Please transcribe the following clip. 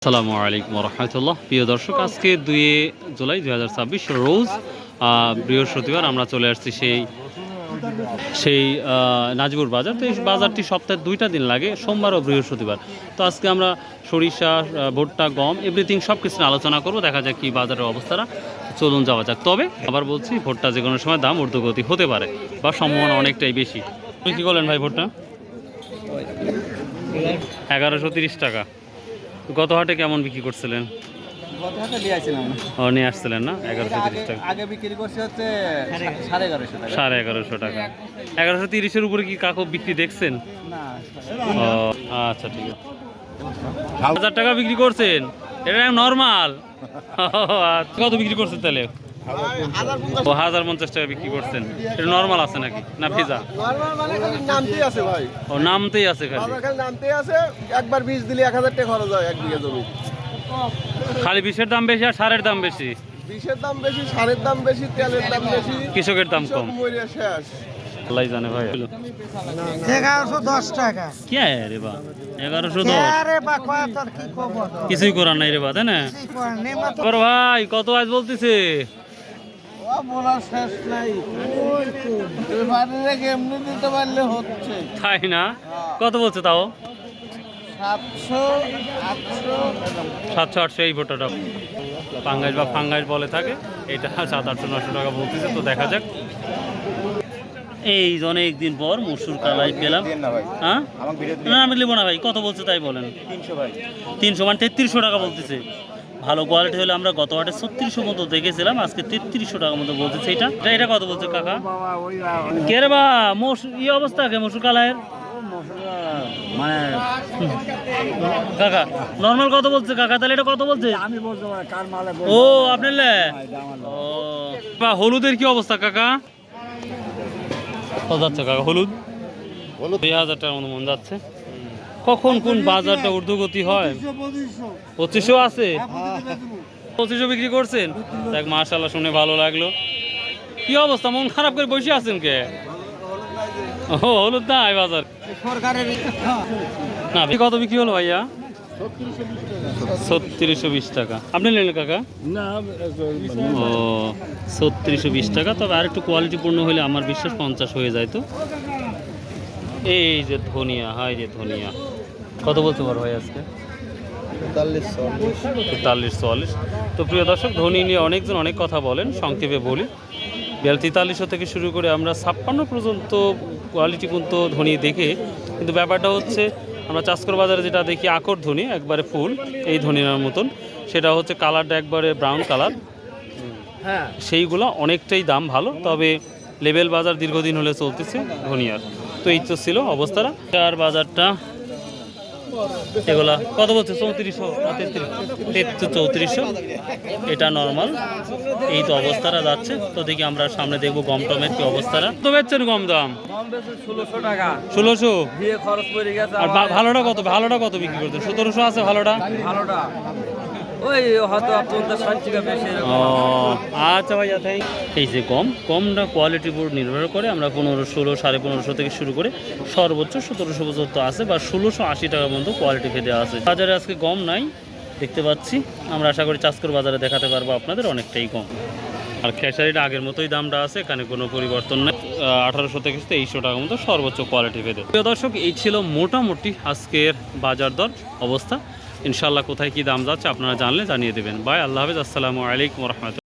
আসসালামু আলাইকুম রহমতুল্লাহ। প্রিয় দর্শক, আজকে 2 জুলাই 2026 রোজ বৃহস্পতিবার আমরা চলে আসছি সেই নাজিপুর বাজার। তো এই বাজারটি সপ্তাহে 2টা দিন লাগে, সোমবার ও বৃহস্পতিবার। তো আজকে আমরা সরিষা, ভুট্টা, গম এভরিথিং সব কিছু আলোচনা করব। দেখা যাক কি বাজারের অবস্থাটা। চলুন যাওয়া যাক। তবে আবার বলছি, ভুট্টা যে কোনো সময় দাম ঊর্ধ্বগতি হতে পারে বা সম্ভাবনা অনেকটাই বেশি। আপনি কী বলেন ভাই? ভুট্টা 1130 টাকা। গত হাটে কেমন বিক্রি করছিলেন? নিয়ে আসছিলেন না? 1130 টাকা। আগে বিক্রি করছে হচ্ছে 1150 টাকা। 1130-এর উপরে কি কাকু বিক্রি দেখছেন? ও আচ্ছা, ঠিক আছে। 1000 টাকা বিক্রি করছেন? এটা নর্মাল। কত বিক্রি করছেন তাহলে? 1050 টাকা বিক্রি করছেন। এটা নর্মাল আছে নাকি না ভেজা? নামতেই আছে ভাই। ও নামতেই আছে খালি। নামতেই আছে। একবার বীজ দিলে 1000 টাকা খরচ হয় এক বিঘা জমি। খালি বিষের দাম বেশি আর সারের দাম বেশি। বিষের দাম বেশি, সারের দাম বেশি, তেলের দাম বেশি, কৃষকের দাম কম। শেষ। আল্লাহ জানে ভাই। 1110 টাকা। কি রে বা 1110? কিছুই করার নাই রে বা, তাই না? ভাই কত আজ বলতেছে? শেষ নাই। এমনি দিতে পারলে হচ্ছে। তাই না? কত বলছে তাও? 700-800 এই ভোটাটা পাঙ্গাস বা ফাঙ্গাস বলে থাকে। এটা 700-800-900 টাকা বলতেছে। তো দেখা যাক। এই অনেক দিন পর মসুর কালাই পেলাম। হ্যাঁ না, আমি নেবো না ভাই। কত বলছে তাই বলেন? 300 ভাই। 300 মানে 3300 টাকা বলতেছে। ভালো কোয়ালিটি হলে আমরা গত হাটে 3600 মতো দেখেছিলাম, আজকে 3300 টাকা মতো বলতেছে। এটা কত বলছে কাকা? কে রে বা ই অবস্থা কে মসুর কালাইয়ের? মানে কাকা নর্মাল কত বলছে কাকা? তাহলে এটা কত বলছে? আমি বলতে পারি কার মালে ও আপনার ও বা হলুদের কি অবস্থা কাকা? কত যাচ্ছে কাকা হলুদ? 2000 টাকার মতো মন যাচ্ছে। কখন কোন বাজারটা ঊর্ধ্বগতি হয়? 2500 আছে। 2500 বিক্রি করছেন? দেখ মাশাআল্লাহ, শুনে ভালো লাগলো। কি অবস্থা, মন খারাপ করে বসে আছেন কে? ও হলুদ নাই বাজার না। কত বিক্রি হলো ভাইয়া? 3620 টাকা। আপনি নিলেন কাকা? ও 3620 টাকা। তবে আর একটু কোয়ালিটিপূর্ণ হলে আমার বিশ্বাস 50 হয়ে যায়। তো এই যে ধনিয়া, হাই রে ধনিয়া কত বলতে পারো ভাই আজকে? 43-44। তো প্রিয় দর্শক, ধনী নিয়ে অনেকজন অনেক কথা বলেন, সংক্ষেপে বলি। 4300 থেকে শুরু করে আমরা 56 পর্যন্ত কোয়ালিটি কিন্তু ধনী দেখে, কিন্তু ব্যাপারটা হচ্ছে আমরা চাষকর বাজারে যেটা দেখি আকর ধনী, একবারে ফুল এই ধনিয়ার মতন, সেটা হচ্ছে কালারটা একবারে ব্রাউন কালার। হ্যাঁ, সেইগুলো অনেকটাই দাম ভালো। তবে লেভেল বাজার দীর্ঘদিন হলে চলতেছে ধনিয়ার। তো এই তো ছিল অবস্থাটা। আর বাজারটা এগুলা কত বলছে? 3400 এটা নর্মাল। এই তো অবস্থাটা যাচ্ছে। তো দেখি আমরা সামনে দেখবো গম টমের কি অবস্থাটা। তো বেচছেন গম দাম 1600 টাকা। 1600 দিয়ে খরচ পড়ে গেছে। আর ভালোটা কত বিক্রি করতেন? 1700 আছে ভালোটা। ওই হয়তো 50-60 টাকা বেশি। ও আচ্ছা ভাইয়া, থ্যাংক। এই যে গমটা কোয়ালিটির উপর নির্ভর করে। আমরা 1500, 1550 থেকে শুরু করে সর্বোচ্চ 1700 পর্যন্ত আছে, বা 1680 টাকা পর্যন্ত কোয়ালিটি ভেদে আছে। বাজারে আজকে গম নাই দেখতে পাচ্ছি। আমরা আশা করি চাষকর বাজারে দেখাতে পারবো আপনাদের অনেকটাই কম। আর খেসারিটা আগের মতোই দামটা আছে, এখানে কোনো পরিবর্তন নেই। 1800 থেকে 2300 টাকা মতো সর্বোচ্চ কোয়ালিটি ভেদে। প্রিয় দর্শক, এই ছিল মোটামুটি আজকের বাজার দর অবস্থা। ইনশাল্লাহ কোথায় কি দাম যাচ্ছে আপনারা জানলে জানিয়ে দেবেন। বাই, আল্লাহ হাফেজ, আসসালামু আলাইকুম রহমতুল্লাহ।